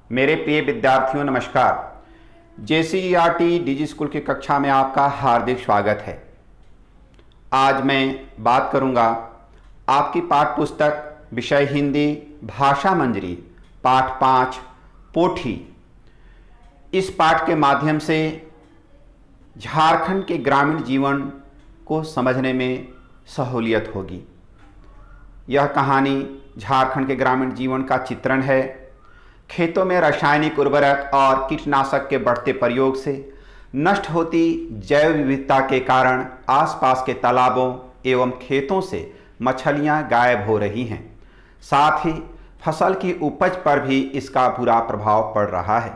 मेरे प्रिय विद्यार्थियों नमस्कार। JCERT डिजी स्कूल की कक्षा में आपका हार्दिक स्वागत है। आज मैं बात करूंगा आपकी पाठ्य पुस्तक विषय हिंदी भाषा मंजरी पाठ 5 पोठी। इस पाठ के माध्यम से झारखंड के ग्रामीण जीवन को समझने में सहूलियत होगी। यह कहानी झारखंड के ग्रामीण जीवन का चित्रण है। खेतों में रासायनिक उर्वरक और कीटनाशक के बढ़ते प्रयोग से नष्ट होती जैव विविधता के कारण आसपास के तालाबों एवं खेतों से मछलियां गायब हो रही हैं। साथ ही फसल की उपज पर भी इसका बुरा प्रभाव पड़ रहा है।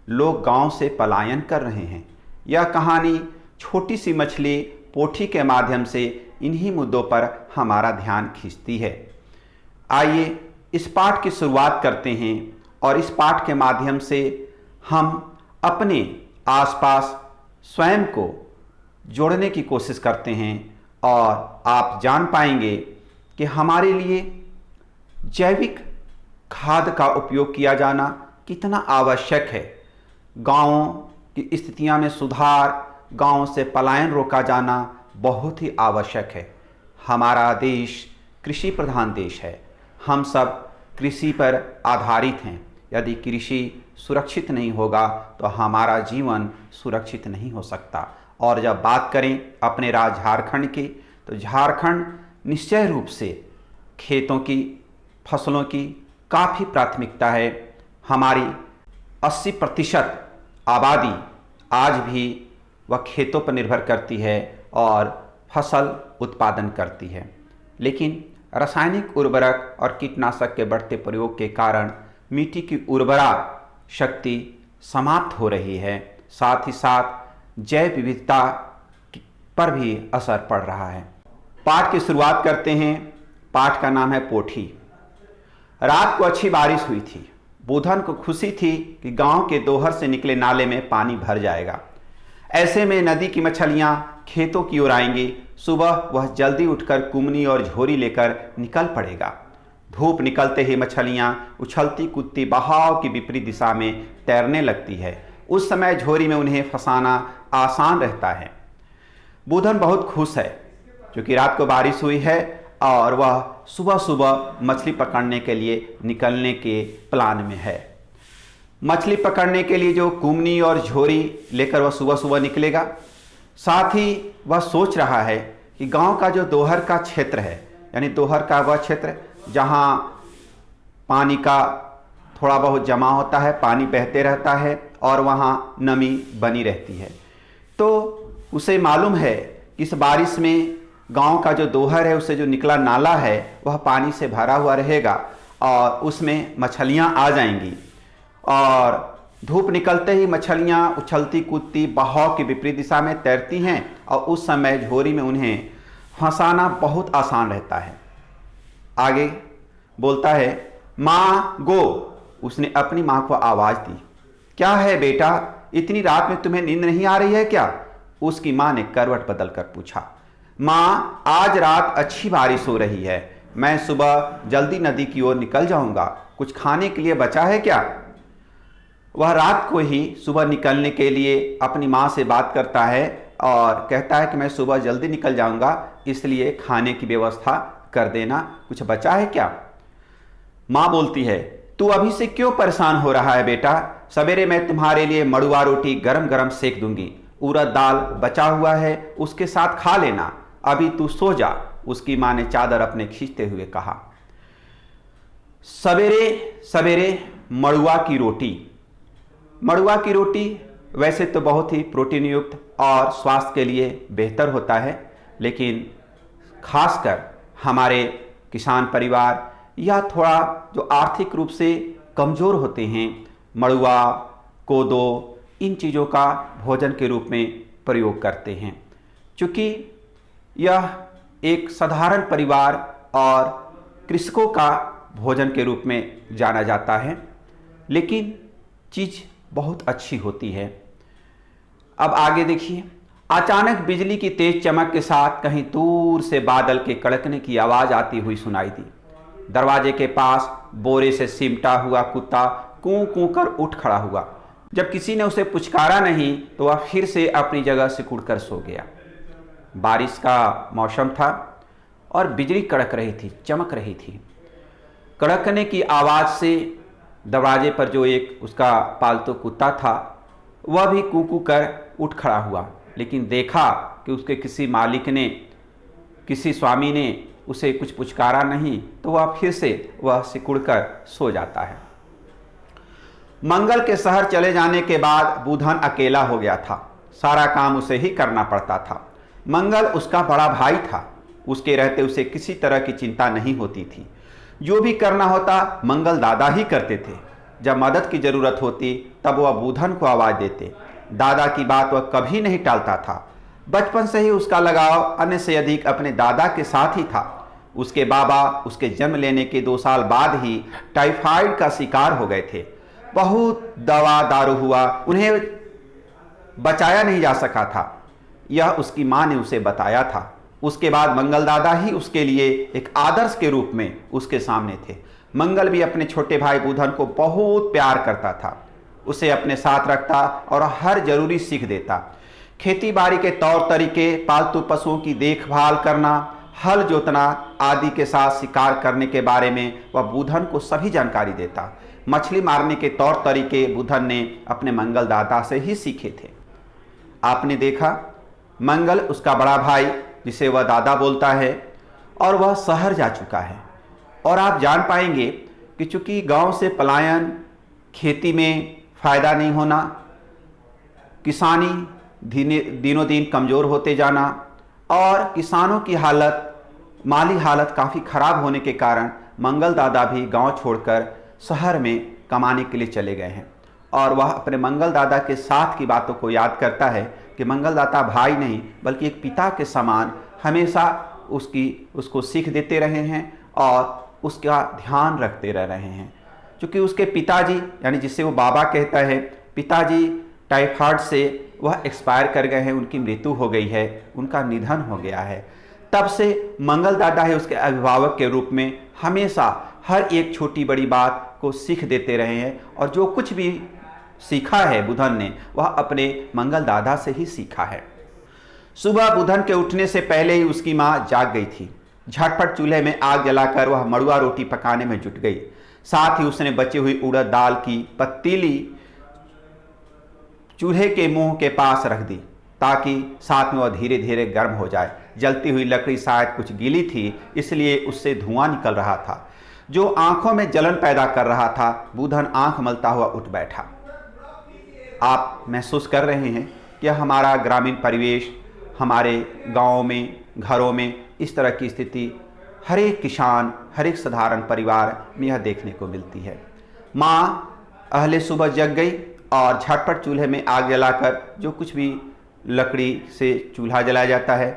लोग गांव से पलायन कर रहे हैं। यह कहानी छोटी सी मछली पोठी के माध्यम से इन्हीं मुद्दों पर हमारा ध्यान खींचती है। आइए इस पाठ की शुरुआत करते हैं और इस पाठ के माध्यम से हम अपने आसपास स्वयं को जोड़ने की कोशिश करते हैं और आप जान पाएंगे कि हमारे लिए जैविक खाद का उपयोग किया जाना कितना आवश्यक है। गांवों की स्थितियां में सुधार, गांव से पलायन रोका जाना बहुत ही आवश्यक है। हमारा देश कृषि प्रधान देश है। हम सब कृषि पर आधारित हैं। यदि कृषि सुरक्षित नहीं होगा तो हमारा जीवन सुरक्षित नहीं हो सकता। और जब बात करें अपने राज्य झारखंड की, तो झारखंड निश्चय रूप से खेतों की, फसलों की काफ़ी प्राथमिकता है। हमारी 80% आबादी आज भी वह खेतों पर निर्भर करती है और फसल उत्पादन करती है। लेकिन रासायनिक उर्वरक और कीटनाशक के बढ़ते प्रयोग के कारण मिट्टी की उर्वरा शक्ति समाप्त हो रही है। साथ ही साथ जैव विविधता पर भी असर पड़ रहा है। पाठ की शुरुआत करते हैं। पाठ का नाम है पोठी। रात को अच्छी बारिश हुई थी। बुधन को खुशी थी कि गांव के दोहर से निकले नाले में पानी भर जाएगा। ऐसे में नदी की मछलियां खेतों की ओर आएंगी। सुबह वह जल्दी उठकर कुमनी और झोरी लेकर निकल पड़ेगा। धूप निकलते ही मछलियां उछलती कूदती बहाव की विपरीत दिशा में तैरने लगती है। उस समय झोरी में उन्हें फंसाना आसान रहता है। बुधन बहुत खुश है क्योंकि रात को बारिश हुई है और वह सुबह सुबह मछली पकड़ने के लिए निकलने के प्लान में है। मछली पकड़ने के लिए जो कुमनी और झोरी लेकर वह सुबह सुबह निकलेगा। साथ ही वह सोच रहा है कि गांव का जो दोहर का क्षेत्र है, यानी दोहर का वह क्षेत्र जहां पानी का थोड़ा बहुत जमा होता है, पानी बहते रहता है और वहां नमी बनी रहती है, तो उसे मालूम है कि इस बारिश में गांव का जो दोहर है, उससे जो निकला नाला है, वह पानी से भरा हुआ रहेगा और उसमें मछलियां आ जाएंगी। और धूप निकलते ही मछलियां उछलती कूदती बहाव की विपरीत दिशा में तैरती हैं और उस समय झोरी में उन्हें फंसाना बहुत आसान रहता है। आगे बोलता है, माँ गो। उसने अपनी माँ को आवाज़ दी। क्या है बेटा, इतनी रात में तुम्हें नींद नहीं आ रही है क्या? उसकी माँ ने करवट बदल कर पूछा। माँ, आज रात अच्छी बारिश हो रही है। मैं सुबह जल्दी नदी की ओर निकल जाऊंगा। कुछ खाने के लिए बचा है क्या? वह रात को ही सुबह निकलने के लिए अपनी माँ से बात करता है और कहता है कि मैं सुबह जल्दी निकल जाऊंगा, इसलिए खाने की व्यवस्था कर देना। कुछ बचा है क्या? माँ बोलती है, तू अभी से क्यों परेशान हो रहा है बेटा? सवेरे मैं तुम्हारे लिए मड़ुआ रोटी गरम गरम सेक दूंगी। उड़द दाल बचा हुआ है, उसके साथ खा लेना। अभी तू सो जा। उसकी माँ ने चादर अपने खींचते हुए कहा। सवेरे सवेरे मड़ुआ की रोटी। मड़ुआ की रोटी वैसे तो बहुत ही प्रोटीन युक्त और स्वास्थ्य के लिए बेहतर होता है, लेकिन खासकर हमारे किसान परिवार या थोड़ा जो आर्थिक रूप से कमज़ोर होते हैं, मड़ुआ, कोदो, इन चीज़ों का भोजन के रूप में प्रयोग करते हैं। चूँकि यह एक साधारण परिवार और कृषकों का भोजन के रूप में जाना जाता है, लेकिन चीज़ बहुत अच्छी होती है। अब आगे देखिए। अचानक बिजली की तेज चमक के साथ कहीं दूर से बादल के कड़कने की आवाज़ आती हुई सुनाई दी। दरवाजे के पास बोरे से सिमटा हुआ कुत्ता कूं कूं कर उठ खड़ा हुआ। जब किसी ने उसे पुचकारा नहीं तो वह फिर से अपनी जगह सिकुड़ कर सो गया। बारिश का मौसम था और बिजली कड़क रही थी, चमक रही थी। कड़कने की आवाज़ से दरवाजे पर जो एक उसका पालतू कुत्ता था वह भी कूं कूं कर उठ खड़ा हुआ, लेकिन देखा कि उसके किसी मालिक ने, किसी स्वामी ने उसे कुछ पुचकारा नहीं तो वह फिर से वह सिकुड़ कर सो जाता है। मंगल के शहर चले जाने के बाद बुधन अकेला हो गया था। सारा काम उसे ही करना पड़ता था। मंगल उसका बड़ा भाई था, उसके रहते उसे किसी तरह की चिंता नहीं होती थी। जो भी करना होता मंगल दादा ही करते थे। जब मदद की ज़रूरत होती तब वह बुधन को आवाज़ देते। दादा की बात वह कभी नहीं टालता था। बचपन से ही उसका लगाव अन्य से अधिक अपने दादा के साथ ही था। उसके बाबा उसके जन्म लेने के 2 साल बाद ही टाइफाइड का शिकार हो गए थे। बहुत दवा दारू हुआ, उन्हें बचाया नहीं जा सका था। यह उसकी माँ ने उसे बताया था। उसके बाद मंगल दादा ही उसके लिए एक आदर्श के रूप में उसके सामने थे। मंगल भी अपने छोटे भाई बुधन को बहुत प्यार करता था, उसे अपने साथ रखता और हर जरूरी सीख देता। खेती बाड़ी के तौर तरीके, पालतू पशुओं की देखभाल करना, हल जोतना आदि के साथ शिकार करने के बारे में वह बुधन को सभी जानकारी देता। मछली मारने के तौर तरीके बुधन ने अपने मंगल दादा से ही सीखे थे। आपने देखा, मंगल उसका बड़ा भाई जिसे वह दादा बोलता है और वह शहर जा चुका है। और आप जान पाएंगे कि चूंकि गांव से पलायन, खेती में फ़ायदा नहीं होना, किसानी दिनों दिन कमज़ोर होते जाना और किसानों की हालत, माली हालत काफ़ी ख़राब होने के कारण मंगल दादा भी गांव छोड़कर शहर में कमाने के लिए चले गए हैं। और वह अपने मंगल दादा के साथ की बातों को याद करता है कि मंगल दादा भाई नहीं बल्कि एक पिता के समान हमेशा उसको सीख देते रहे हैं और उसका ध्यान रखते रह रहे हैं। क्योंकि उसके पिताजी, यानी जिसे वो बाबा कहता है, पिताजी टाइफाइड से वह एक्सपायर कर गए हैं, उनकी मृत्यु हो गई है, उनका निधन हो गया है। तब से मंगल दादा है उसके अभिभावक के रूप में हमेशा हर एक छोटी बड़ी बात को सीख देते रहे हैं। और जो कुछ भी सीखा है बुधन ने वह अपने मंगल दादा से ही सीखा है। सुबह बुधन के उठने से पहले ही उसकी माँ जाग गई थी। झटपट चूल्हे में आग जलाकर वह मड़ुआ रोटी पकाने में जुट गई। साथ ही उसने बची हुई उड़द दाल की पतीली चूल्हे के मुंह के पास रख दी ताकि साथ में वह धीरे धीरे गर्म हो जाए। जलती हुई लकड़ी शायद कुछ गीली थी, इसलिए उससे धुआं निकल रहा था जो आंखों में जलन पैदा कर रहा था। बुधन आंख मलता हुआ उठ बैठा। आप महसूस कर रहे हैं कि हमारा ग्रामीण परिवेश, हमारे गाँव में, घरों में इस तरह की स्थिति हर एक किसान, हर एक साधारण परिवार में यह देखने को मिलती है। माँ अहले सुबह जग गई और झटपट चूल्हे में आग जलाकर, जो कुछ भी लकड़ी से चूल्हा जलाया जाता है,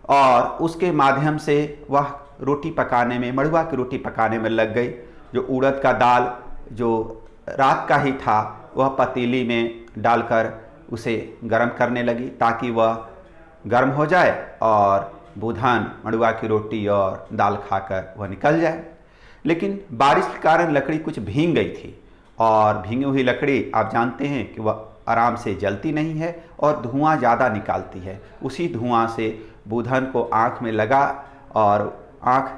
और उसके माध्यम से वह रोटी पकाने में, मड़ुआ की रोटी पकाने में लग गई। जो उड़द का दाल जो रात का ही था वह पतीली में डालकर उसे गर्म करने लगी ताकि वह गर्म हो जाए और बुधन मड़ुआ की रोटी और दाल खाकर वह निकल जाए। लेकिन बारिश के कारण लकड़ी कुछ भीग गई थी और भीगी हुई लकड़ी आप जानते हैं कि वह आराम से जलती नहीं है और धुआं ज़्यादा निकालती है। उसी धुआं से बुधन को आँख में लगा और आँख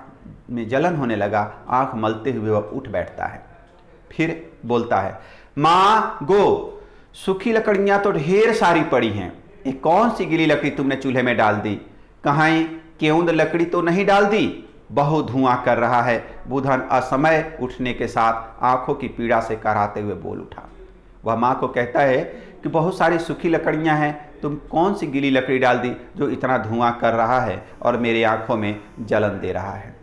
में जलन होने लगा। आँख मलते हुए वह उठ बैठता है, फिर बोलता है, माँ गो, सूखी लकड़ियाँ तो ढेर सारी पड़ी हैं, ये कौन सी गीली लकड़ी तुमने चूल्हे में डाल दी? कहीं केवंद लकड़ी तो नहीं डाल दी? बहुत धुआं कर रहा है। बुधन असमय उठने के साथ आंखों की पीड़ा से कराहते हुए बोल उठा। वह माँ को कहता है कि बहुत सारी सूखी लकड़ियाँ हैं, तुम कौन सी गीली लकड़ी डाल दी जो इतना धुआं कर रहा है और मेरे आंखों में जलन दे रहा है?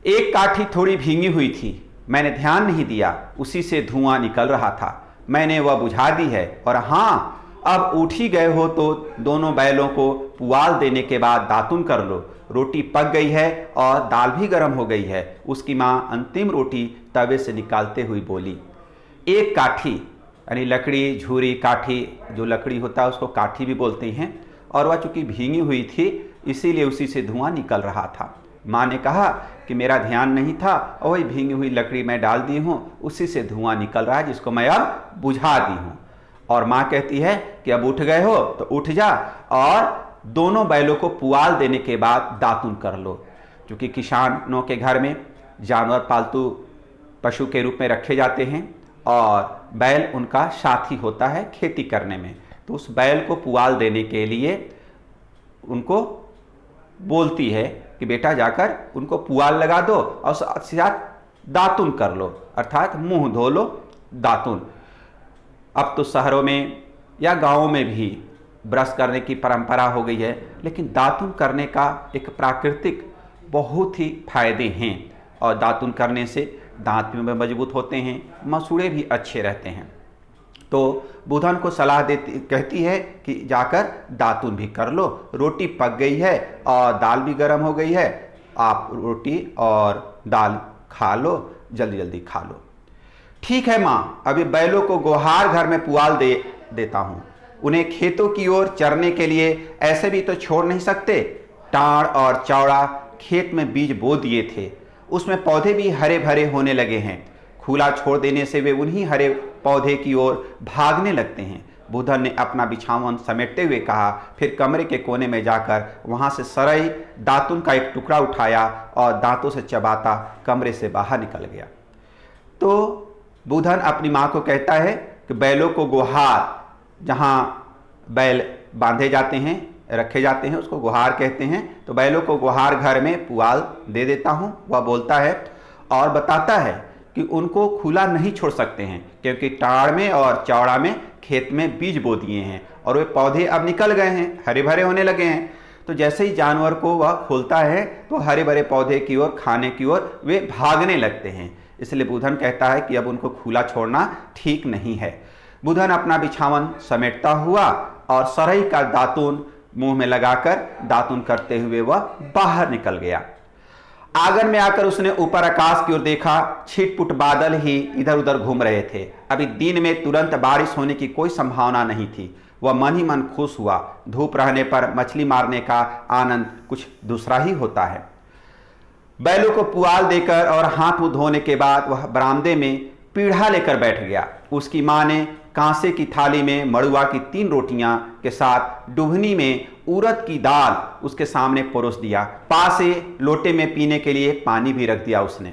एक काठी थोड़ी भींगी हुई थी, मैंने ध्यान नहीं दिया, उसी से धुआं निकल रहा था, मैंने वह बुझा दी है। और हाँ, अब उठ ही गए हो तो दोनों बैलों को पुआल देने के बाद दातुन कर लो। रोटी पक गई है और दाल भी गर्म हो गई है। उसकी माँ अंतिम रोटी तवे से निकालते हुए बोली। एक काठी, यानी लकड़ी, झूरी, काठी, जो लकड़ी होता है उसको काठी भी बोलते हैं, और वह चूंकि भींगी हुई थी इसीलिए उसी से धुआं निकल रहा था। माँ ने कहा कि मेरा ध्यान नहीं था और वही भींगी हुई लकड़ी मैं डाल दी हूँ, उसी से धुआं निकल रहा है जिसको मैं अब बुझा दी हूँ। और माँ कहती है कि अब उठ गए हो तो उठ जा और दोनों बैलों को पुआल देने के बाद दातुन कर लो। क्योंकि किसानों के घर में जानवर पालतू पशु के रूप में रखे जाते हैं और बैल उनका साथी होता है खेती करने में, तो उस बैल को पुआल देने के लिए उनको बोलती है कि बेटा जाकर उनको पुआल लगा दो और साथ दातुन कर लो, अर्थात मुंह धो लो, दातुन। अब तो शहरों में या गांवों में भी ब्रश करने की परंपरा हो गई है, लेकिन दातुन करने का एक प्राकृतिक बहुत ही फायदे हैं और दातुन करने से दांत भी मजबूत होते हैं, मसूड़े भी अच्छे रहते हैं। तो बुधन को सलाह देती कहती है कि जाकर दातुन भी कर लो। रोटी पक गई है और दाल भी गर्म हो गई है, आप रोटी और दाल खा लो, जल्दी जल्दी खा लो। ठीक है माँ, अभी बैलों को गोहार घर में पुआल दे देता हूँ, उन्हें खेतों की ओर चरने के लिए ऐसे भी तो छोड़ नहीं सकते। टाड़ और चौड़ा खेत में बीज बो दिए थे, उसमें पौधे भी हरे भरे होने लगे हैं। खुला छोड़ देने से वे उन्हीं हरे पौधे की ओर भागने लगते हैं। बुधन ने अपना बिछावन समेटते हुए कहा, फिर कमरे के कोने में जाकर वहां से सरई दातुन का एक टुकड़ा उठाया और दांतों से चबाता कमरे से बाहर निकल गया। तो बुधन अपनी माँ को कहता है कि बैलों को गोहार, जहाँ बैल बांधे जाते हैं, रखे जाते हैं, उसको गुहार कहते हैं, तो बैलों को गुहार घर में पुआल दे देता हूँ। वह बोलता है और बताता है कि उनको खुला नहीं छोड़ सकते हैं, क्योंकि टाड़ में और चौड़ा में खेत में बीज बो दिए हैं और वे पौधे अब निकल गए हैं, हरे भरे होने लगे हैं। तो जैसे ही जानवर को वह खोलता है तो हरे भरे पौधे की ओर, खाने की ओर वे भागने लगते हैं। इसलिए बुधन कहता है कि अब उनको खुला छोड़ना ठीक नहीं है। बुधन अपना बिछावन समेटता हुआ और सरई का दातुन मुंह में लगाकर दातुन करते हुए वह बाहर निकल गया। आंगन में आकर उसने ऊपर आकाश की ओर देखा, छिटपुट बादल ही इधर उधर घूम रहे थे। अभी दिन में तुरंत बारिश होने की कोई संभावना नहीं थी। वह मन ही मन खुश हुआ। धूप रहने पर मछली मारने का आनंद कुछ दूसरा ही होता है। बैलों को पुआल देकर और हाथ मुंह धोने के बाद वह बरामदे में पीढ़ा लेकर बैठ गया। उसकी मां ने कांसे की थाली में मड़ुआ की 3 रोटियां के साथ डुभनी में उड़द की दाल उसके सामने परोस दिया। पास से लोटे में पीने के लिए पानी भी रख दिया उसने।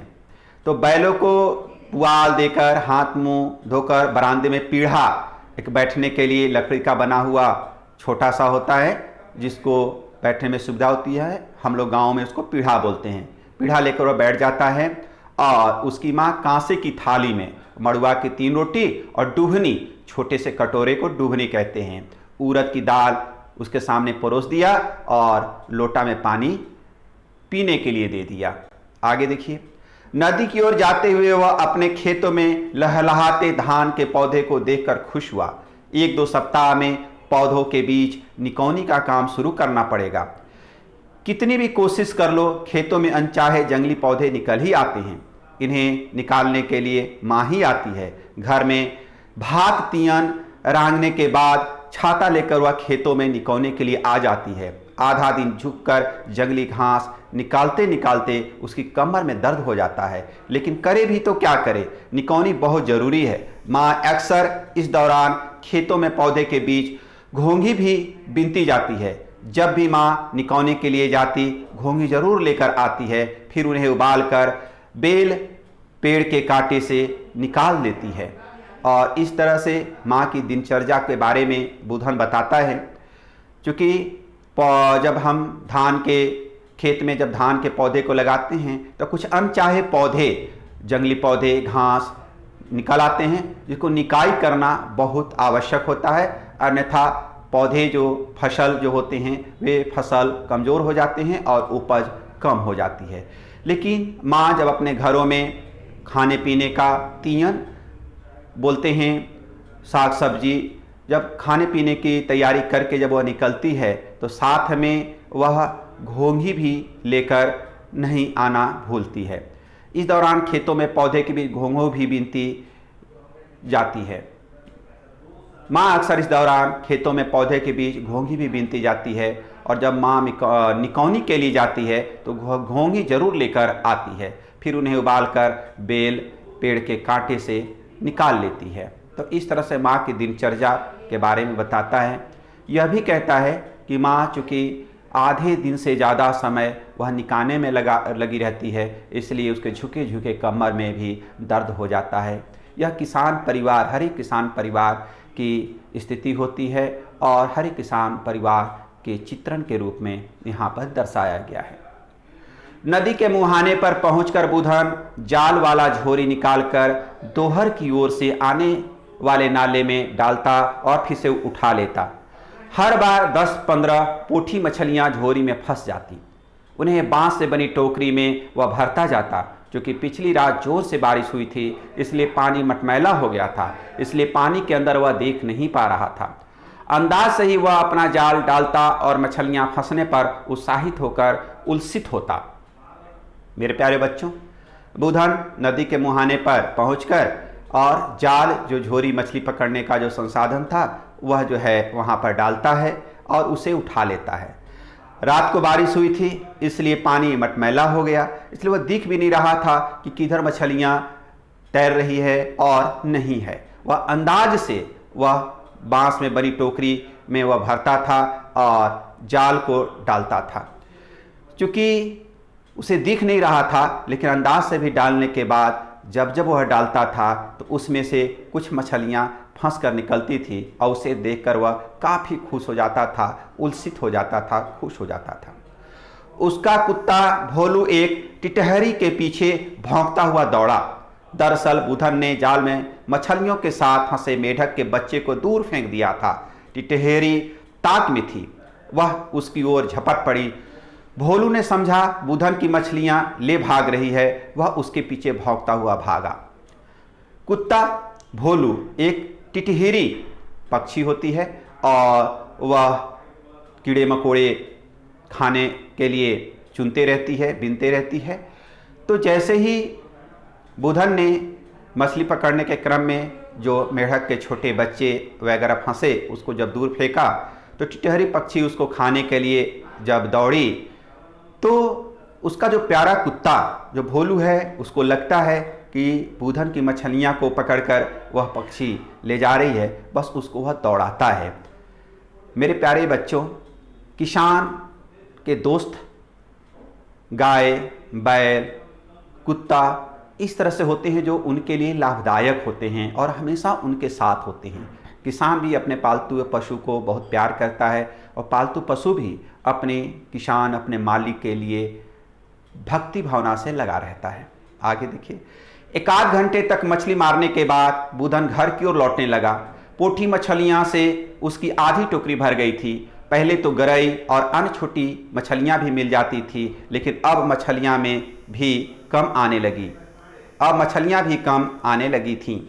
तो बैलों को पुआल देकर हाथ मुंह धोकर बरामदे में पीढ़ा, एक बैठने के लिए लकड़ी का बना हुआ छोटा सा होता है जिसको बैठने में सुविधा होती है, हम लोग गाँव में उसको पीढ़ा बोलते हैं। पीढ़ा लेकर वह बैठ जाता है और उसकी माँ कांसे की थाली में मड़ुआ की 3 रोटी और डुभनी, छोटे से कटोरे को डुभनी कहते हैं, उड़द की दाल उसके सामने परोस दिया और लोटा में पानी पीने के लिए दे दिया। आगे देखिए, नदी की ओर जाते हुए वह अपने खेतों में लहलहाते धान के पौधे को देखकर खुश हुआ। 1-2 सप्ताह में पौधों के बीच निकौनी का काम शुरू करना पड़ेगा। कितनी भी कोशिश कर लो, खेतों में अनचाहे जंगली पौधे निकल ही आते हैं। इन्हें निकालने के लिए माँ ही आती है। घर में भात तियन रांगने के बाद छाता लेकर वह खेतों में निकौने के लिए आ जाती है। आधा दिन झुककर जंगली घास निकालते निकालते उसकी कमर में दर्द हो जाता है, लेकिन करे भी तो क्या करे, निकौनी बहुत जरूरी है। माँ अक्सर इस दौरान खेतों में पौधे के बीच घोंघी भी बीनती जाती है। जब भी माँ निकौने के लिए जाती, घोंघी जरूर लेकर आती है, फिर उन्हें उबाल कर बेल पेड़ के कांटे से निकाल देती है। और इस तरह से माँ की दिनचर्या के बारे में बुधन बताता है। क्योंकि जब हम धान के खेत में जब धान के पौधे को लगाते हैं तो कुछ अनचाहे पौधे, जंगली पौधे, घास निकल आते हैं, जिसको निकाई करना बहुत आवश्यक होता है। अन्यथा पौधे जो फसल जो होते हैं वे फसल कमज़ोर हो जाते हैं और उपज कम हो जाती है। लेकिन माँ जब अपने घरों में खाने पीने का तियन बोलते हैं, साग सब्जी, जब खाने पीने की तैयारी करके जब वह निकलती है तो साथ में वह घोंघी भी लेकर नहीं आना भूलती है। इस दौरान खेतों में पौधे के बीच घोंघों भी बीनती जाती है। माँ अक्सर इस दौरान खेतों में पौधे के बीच घोंघी भी बीनती जाती है और जब माँ निकौनी के लिए जाती है तो घोंघी जरूर लेकर आती है। फिर उन्हें उबालकर बेल पेड़ के कांटे से निकाल लेती है। तो इस तरह से माँ की दिनचर्या के बारे में बताता है। यह भी कहता है कि माँ चूँकि आधे दिन से ज़्यादा समय वह निकालने में लगी रहती है, इसलिए उसके झुके झुके कमर में भी दर्द हो जाता है। यह किसान परिवार, हर एक किसान परिवार की स्थिति होती है और हर एक किसान परिवार के चित्रण के रूप में यहाँ पर दर्शाया गया है। नदी के मुहाने पर पहुंचकर बुधन जाल वाला झोरी निकालकर दोहर की ओर से आने वाले नाले में डालता और फिर से उठा लेता। हर बार 10-15 पोठी मछलियां झोरी में फंस जाती। उन्हें बांस से बनी टोकरी में वह भरता जाता। क्योंकि पिछली रात जोर से बारिश हुई थी, इसलिए पानी मटमैला हो गया था, इसलिए पानी के अंदर वह देख नहीं पा रहा था। अंदाज से ही वह अपना जाल डालता और मछलियां फंसने पर उत्साहित होकर उल्सित होता। मेरे प्यारे बच्चों, बुधन नदी के मुहाने पर पहुंचकर और जाल, जो झोरी मछली पकड़ने का जो संसाधन था, वह जो है वहां पर डालता है और उसे उठा लेता है। रात को बारिश हुई थी, इसलिए पानी मटमैला हो गया, इसलिए वह दिख भी नहीं रहा था कि किधर मछलियां तैर रही है और नहीं है। वह अंदाज से वह बांस में बनी टोकरी में वह भरता था और जाल को डालता था। चूँकि उसे दिख नहीं रहा था, लेकिन अंदाज से भी डालने के बाद जब जब वह डालता था तो उसमें से कुछ मछलियां फंस कर निकलती थी और उसे देखकर वह काफ़ी खुश हो जाता था, उल्सित हो जाता था, खुश हो जाता था। उसका कुत्ता भोलू एक टिटहरी के पीछे भौंकता हुआ दौड़ा। दरअसल बुधन ने जाल में मछलियों के साथ फंसे मेढक के बच्चे को दूर फेंक दिया था। टिटहरी ताक में थी, वह उसकी ओर झपट पड़ी। भोलू ने समझा बुधन की मछलियां ले भाग रही है, वह उसके पीछे भौंकता हुआ भागा। कुत्ता भोलू एक टिटहरी पक्षी होती है और वह कीड़े मकोड़े खाने के लिए चुनते रहती है, बीनते रहती है। तो जैसे ही बुधन ने मछली पकड़ने के क्रम में जो मेढक के छोटे बच्चे वगैरह फंसे, उसको जब दूर फेंका तो टिटहरी पक्षी उसको खाने के लिए जब दौड़ी तो उसका जो प्यारा कुत्ता जो भोलू है, उसको लगता है कि बुधन की मछलियां को पकड़कर वह पक्षी ले जा रही है, बस उसको वह दौड़ाता है। मेरे प्यारे बच्चों, किसान के दोस्त गाय, बैल, कुत्ता इस तरह से होते हैं जो उनके लिए लाभदायक होते हैं और हमेशा उनके साथ होते हैं। किसान भी अपने पालतू पशु को बहुत प्यार करता है और पालतू पशु भी अपने किसान, अपने मालिक के लिए भक्ति भावना से लगा रहता है। आगे देखिए, 1 घंटे तक मछली मारने के बाद बुधन घर की ओर लौटने लगा। पोठी मछलियां से उसकी आधी टोकरी भर गई थी। पहले तो गरई और अन्य छोटी मछलियां भी मिल जाती थी, लेकिन अब मछलियां में भी कम आने लगी थीं।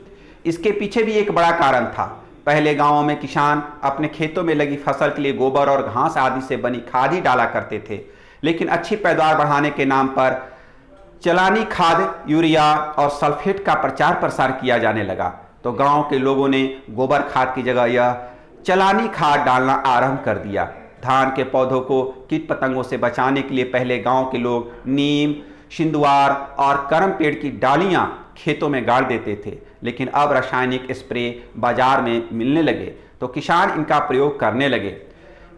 इसके पीछे भी एक बड़ा कारण था। पहले गांवों में किसान अपने खेतों में लगी फसल के लिए गोबर और घास आदि से बनी खाद ही डाला करते थे, लेकिन अच्छी पैदावार बढ़ाने के नाम पर चलानी खाद, यूरिया और सल्फेट का प्रचार प्रसार किया जाने लगा। तो गांव के लोगों ने गोबर खाद की जगह यह चलानी खाद डालना आरंभ कर दिया। धान के पौधों को कीट पतंगों से बचाने के लिए पहले गांव के लोग नीम, सिंदुआर और करम पेड़ की डालियां खेतों में गाड़ देते थे, लेकिन अब रासायनिक स्प्रे बाजार में मिलने लगे तो किसान इनका प्रयोग करने लगे।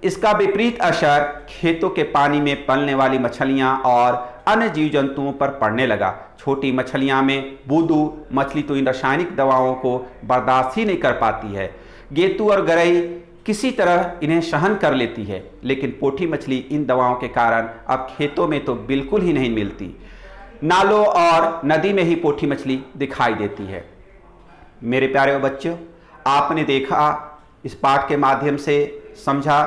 इसका विपरीत असर खेतों के पानी में पलने वाली मछलियां और अन्य जीव जंतुओं पर पड़ने लगा। छोटी मछलियां में बूदू मछली तो इन रासायनिक दवाओं को बर्दाश्त ही नहीं कर पाती है। गेतू और गरई किसी तरह इन्हें सहन कर लेती है, लेकिन पोठी मछली इन दवाओं के कारण अब खेतों में तो बिल्कुल ही नहीं मिलती। नालों और नदी में ही पोठी मछली दिखाई देती है। मेरे प्यारे बच्चों, आपने देखा, इस पाठ के माध्यम से समझा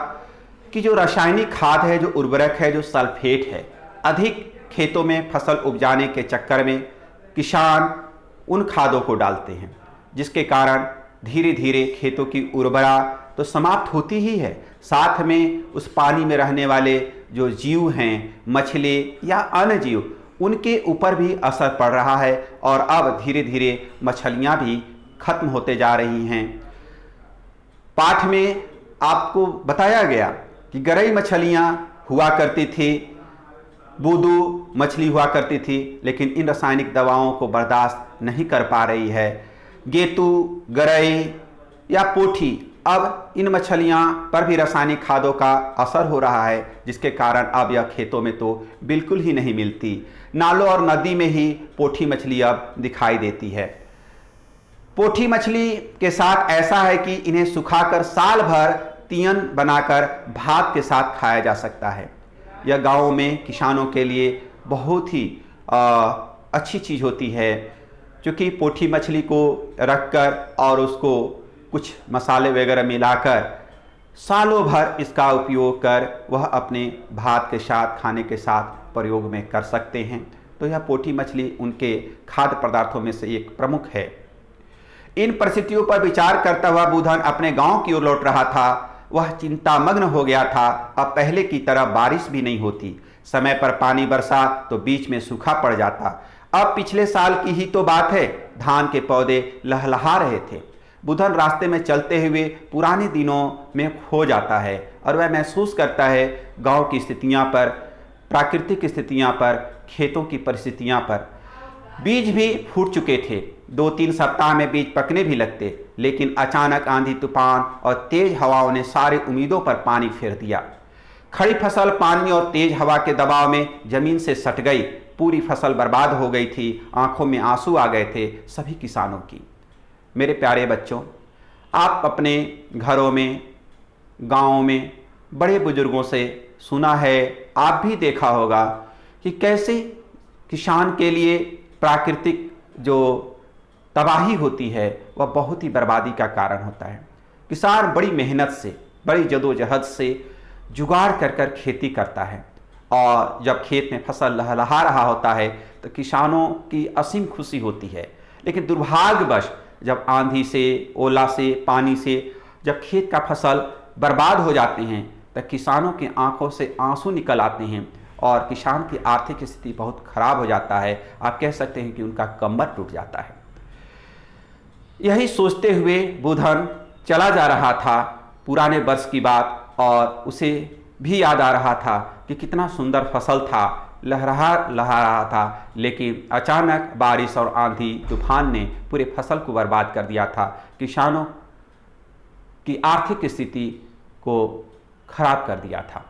कि जो रासायनिक खाद है, जो उर्वरक है, जो सल्फेट है, अधिक खेतों में फसल उपजाने के चक्कर में किसान उन खादों को डालते हैं, जिसके कारण धीरे धीरे खेतों की उर्वरा तो समाप्त होती ही है, साथ में उस पानी में रहने वाले जो जीव हैं, मछली या अन्य जीव, उनके ऊपर भी असर पड़ रहा है और अब धीरे धीरे मछलियां भी खत्म होते जा रही हैं। पाठ में आपको बताया गया कि गरई मछलियाँ हुआ करती थी, बूदू मछली हुआ करती थी, लेकिन इन रासायनिक दवाओं को बर्दाश्त नहीं कर पा रही है। गेतू, गरई या पोठी, अब इन मछलियां पर भी रासायनिक खादों का असर हो रहा है, जिसके कारण अब यह खेतों में तो बिल्कुल ही नहीं मिलती। नालों और नदी में ही पोठी मछली अब दिखाई देती है। पोठी मछली के साथ ऐसा है कि इन्हें सुखाकर साल भर तियन बनाकर भात के साथ खाया जा सकता है। यह गाँव में किसानों के लिए बहुत ही अच्छी चीज़ होती है, क्योंकि पोठी मछली को रखकर और उसको कुछ मसाले वगैरह मिलाकर सालों भर इसका उपयोग कर वह अपने भात के साथ, खाने के साथ प्रयोग में कर सकते हैं। तो यह पोठी मछली उनके खाद्य पदार्थों में से एक प्रमुख है। इन परिस्थितियों पर विचार करता हुआ बुधन अपने गांव की ओर लौट रहा था। वह चिंतामग्न हो गया था। अब पहले की तरह बारिश भी नहीं होती, समय पर पानी बरसा तो बीच में सूखा पड़ जाता। अब पिछले साल की ही तो बात है, धान के पौधे लहलहा रहे थे। बुधन रास्ते में चलते हुए पुराने दिनों में खो जाता है और वह महसूस करता है गांव की स्थितियां पर, प्राकृतिक स्थितियां पर, खेतों की परिस्थितियां पर। बीज भी फूट चुके थे, 2-3 सप्ताह में बीज पकने भी लगते, लेकिन अचानक आंधी तूफान और तेज हवाओं ने सारी उम्मीदों पर पानी फेर दिया। खड़ी फसल पानी और तेज हवा के दबाव में जमीन से सट गई। पूरी फसल बर्बाद हो गई थी। आंखों में आंसू आ गए थे सभी किसानों की। मेरे प्यारे बच्चों, आप अपने घरों में, गाँव में बड़े बुजुर्गों से सुना है, आप भी देखा होगा कि कैसे किसान के लिए प्राकृतिक जो तबाही होती है वह बहुत ही बर्बादी का कारण होता है। किसान बड़ी मेहनत से, बड़ी जदोजहद से जुगाड़ कर कर खेती करता है और जब खेत में फसल लहलहा रहा होता है तो किसानों की असीम खुशी होती है। लेकिन दुर्भाग्यवश जब आंधी से, ओला से, पानी से जब खेत का फसल बर्बाद हो जाते हैं तो किसानों की आंखों से आंसू निकल आते हैं और किसान की आर्थिक स्थिति बहुत खराब हो जाता है। आप कह सकते हैं कि उनका कमर टूट जाता है। यही सोचते हुए बुधन चला जा रहा था पुराने वर्ष की बात, और उसे भी याद आ रहा था कि कितना सुंदर फसल था, लहरा रहा था, लेकिन अचानक बारिश और आंधी तूफान ने पूरे फसल को बर्बाद कर दिया था। किसानों की आर्थिक स्थिति को खराब कर दिया था।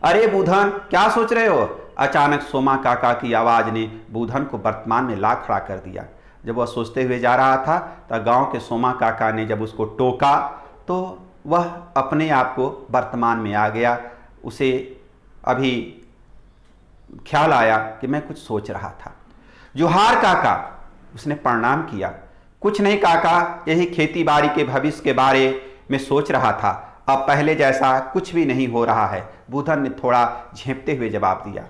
अरे बुधन, क्या सोच रहे हो? अचानक सोमा काका की आवाज़ ने बुधन को वर्तमान में ला खड़ा कर दिया। जब वह सोचते हुए जा रहा था तो गांव के सोमा काका ने जब उसको टोका तो वह अपने आप को वर्तमान में आ गया। उसे अभी ख्याल आया कि मैं कुछ सोच रहा था। जोहार काका, उसने प्रणाम किया। कुछ नहीं काका, यही खेती बाड़ी के भविष्य के बारे में सोच रहा था। अब पहले जैसा कुछ भी नहीं हो रहा है, बुधन ने थोड़ा झेंपते हुए जवाब दिया।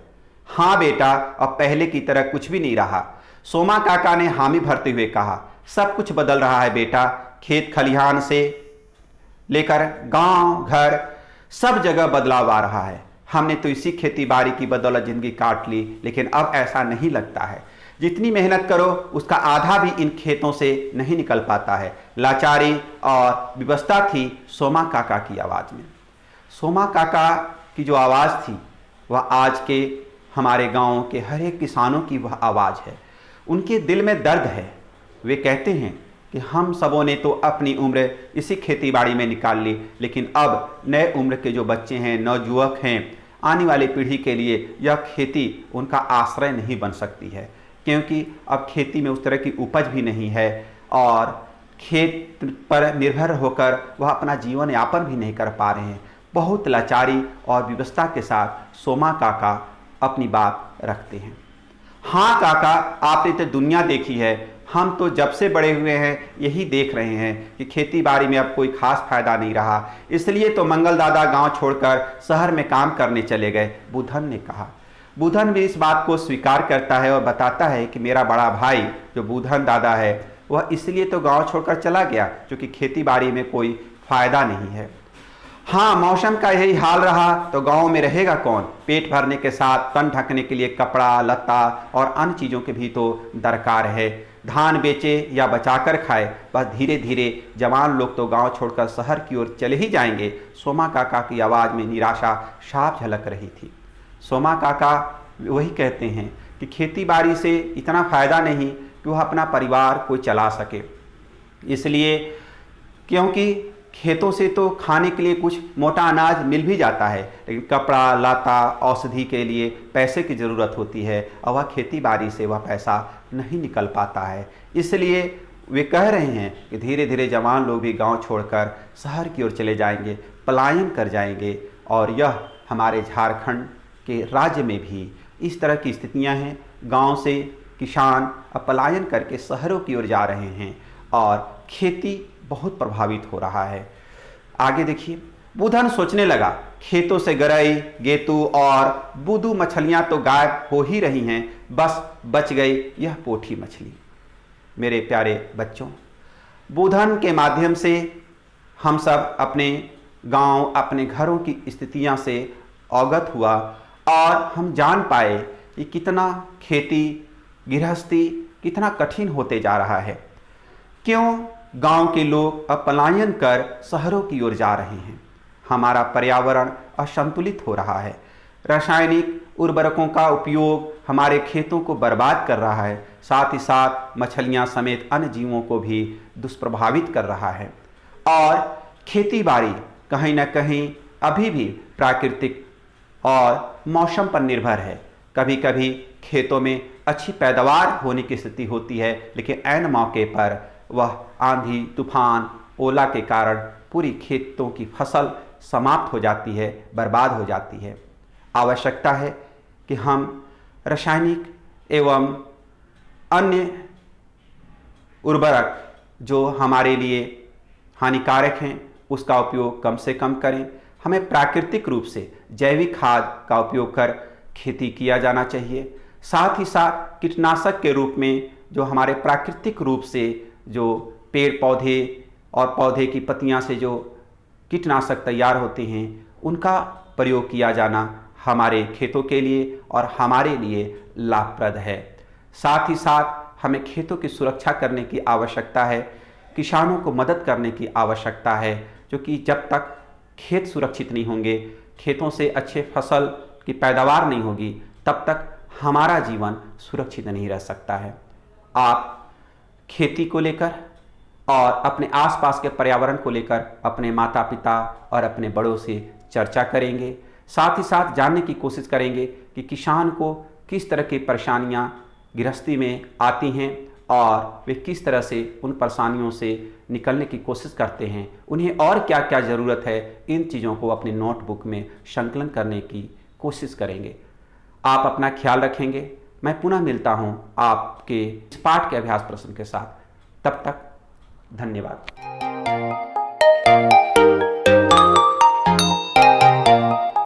हाँ बेटा, अब पहले की तरह कुछ भी नहीं रहा, सोमा काका ने हामी भरते हुए कहा। सब कुछ बदल रहा है बेटा, खेत खलिहान से लेकर गांव घर सब जगह बदलाव आ रहा है। हमने तो इसी खेती बाड़ी की बदौलत जिंदगी काट ली, लेकिन अब ऐसा नहीं लगता है। जितनी मेहनत करो उसका आधा भी इन खेतों से नहीं निकल पाता है। लाचारी और विवशता थी सोमा काका की आवाज़ में। सोमा काका की जो आवाज़ थी वह आज के हमारे गाँव के हर एक किसानों की वह आवाज़ है। उनके दिल में दर्द है। वे कहते हैं कि हम सबों ने तो अपनी उम्र इसी खेती बाड़ी में निकाल ली, लेकिन अब नए उम्र के जो बच्चे हैं, नौजुवक हैं, आने वाली पीढ़ी के लिए यह खेती उनका आश्रय नहीं बन सकती है, क्योंकि अब खेती में उस तरह की उपज भी नहीं है और खेत पर निर्भर होकर वह अपना जीवन यापन भी नहीं कर पा रहे हैं। बहुत लाचारी और विवशता के साथ सोमा काका अपनी बात रखते हैं। हाँ काका, आपने तो दुनिया देखी है, हम तो जब से बड़े हुए हैं यही देख रहे हैं कि खेती बाड़ी में अब कोई खास फायदा नहीं रहा, इसलिए तो मंगल दादा गांव छोड़कर शहर में काम करने चले गए, बुधन ने कहा। बुधन भी इस बात को स्वीकार करता है और बताता है कि मेरा बड़ा भाई जो बुधन दादा है वह इसलिए तो गांव छोड़कर चला गया क्योंकि खेती बाड़ी में कोई फायदा नहीं है। हाँ, मौसम का यही हाल रहा तो गांव में रहेगा कौन? पेट भरने के साथ तन ढकने के लिए कपड़ा लत्ता और अन्य चीज़ों के भी तो दरकार है। धान बेचे या बचाकर खाए, बस धीरे धीरे जवान लोग तो गांव छोड़कर शहर की ओर चले ही जाएंगे। सोमा काका की आवाज़ में निराशा साफ झलक रही थी। सोमा काका वही कहते हैं कि खेती बाड़ी से इतना फ़ायदा नहीं कि वह अपना परिवार को चला सके, इसलिए क्योंकि खेतों से तो खाने के लिए कुछ मोटा अनाज मिल भी जाता है, लेकिन कपड़ा लता औषधि के लिए पैसे की ज़रूरत होती है और वह खेती बाड़ी से वह पैसा नहीं निकल पाता है। इसलिए वे कह रहे हैं कि धीरे धीरे जवान लोग भी गांव छोड़कर शहर की ओर चले जाएंगे, पलायन कर जाएंगे। और यह हमारे झारखंड के राज्य में भी इस तरह की स्थितियां हैं। गांव से किसान अब पलायन करके शहरों की ओर जा रहे हैं और खेती बहुत प्रभावित हो रहा है। आगे देखिए, बुधन सोचने लगा, खेतों से गरई, गेतू और बुदू मछलियां तो गायब हो ही रही हैं, बस बच गई यह पोठी मछली। मेरे प्यारे बच्चों, बुधन के माध्यम से हम सब अपने गांव, अपने घरों की स्थितियां से अवगत हुआ और हम जान पाए कि कितना खेती गृहस्थी कितना कठिन होते जा रहा है। क्यों गांव के लोग अब पलायन कर शहरों की ओर जा रहे हैं। हमारा पर्यावरण असंतुलित हो रहा है। रासायनिक उर्वरकों का उपयोग हमारे खेतों को बर्बाद कर रहा है, साथ ही साथ मछलियां समेत अन्य जीवों को भी दुष्प्रभावित कर रहा है। और खेती बाड़ी कहीं ना कहीं अभी भी प्राकृतिक और मौसम पर निर्भर है। कभी कभी खेतों में अच्छी पैदावार होने की स्थिति होती है, लेकिन ऐन मौके पर वह आंधी तूफान ओला के कारण पूरी खेतों की फसल समाप्त हो जाती है, बर्बाद हो जाती है। आवश्यकता है कि हम रासायनिक एवं अन्य उर्वरक जो हमारे लिए हानिकारक हैं उसका उपयोग कम से कम करें। हमें प्राकृतिक रूप से जैविक खाद का उपयोग कर खेती किया जाना चाहिए। साथ ही साथ कीटनाशक के रूप में जो हमारे प्राकृतिक रूप से जो पेड़ पौधे और पौधे की पत्तियां से जो कीटनाशक तैयार होते हैं उनका प्रयोग किया जाना हमारे खेतों के लिए और हमारे लिए लाभप्रद है। साथ ही साथ हमें खेतों की सुरक्षा करने की आवश्यकता है, किसानों को मदद करने की आवश्यकता है, जो कि जब तक खेत सुरक्षित नहीं होंगे, खेतों से अच्छे फसल की पैदावार नहीं होगी, तब तक हमारा जीवन सुरक्षित नहीं रह सकता है। आप खेती को लेकर और अपने आसपास के पर्यावरण को लेकर अपने माता पिता और अपने बड़ों से चर्चा करेंगे। साथ ही साथ जानने की कोशिश करेंगे कि किसान को किस तरह की परेशानियां गृहस्थी में आती हैं और वे किस तरह से उन परेशानियों से निकलने की कोशिश करते हैं, उन्हें और क्या क्या ज़रूरत है, इन चीज़ों को अपने नोटबुक में संकलन करने की कोशिश करेंगे। आप अपना ख्याल रखेंगे। मैं पुनः मिलता हूं आपके इस पाठ के अभ्यास प्रश्न के साथ। तब तक धन्यवाद।